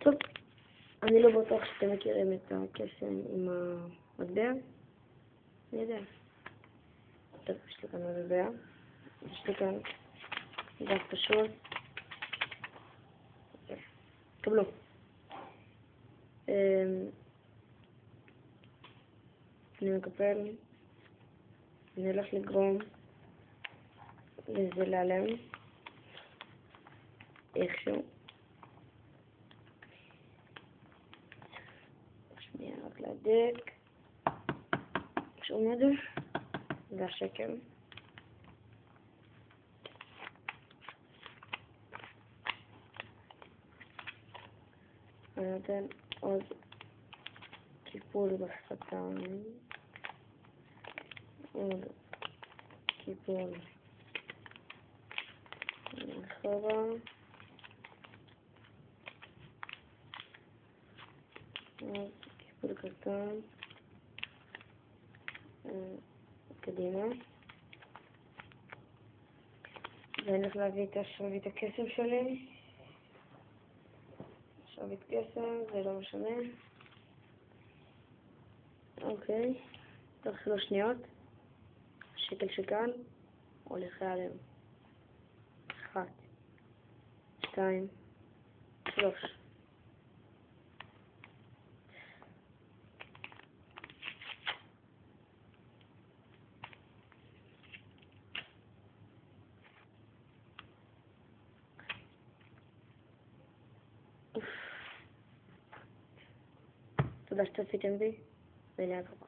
טוב, אני לא בטוח שאתם מכירים את הקסם עם המטבע. אני יודע. טוב, יש לי כאן מטבע. יש לי כאן דף פשוט. קבלו. אני מקפל. אני הולך לגרום לזה להיעלם. איכשהו. שנייה, רק להדק. שעומד. זה השקם. אני נותן עוד קיפול בשפתיים. עוד קיפול אחורה. עוד קיפול קטן. קדימה. ואני הולך להביא את השרביט הקסם שלי. שרביט קסם, זה לא משנה. אוקיי. תוך 3 שניות. השקל שכאן הולך להיעלם. 1, 2, 3. תודה שצפיתם בי, ולהתראות.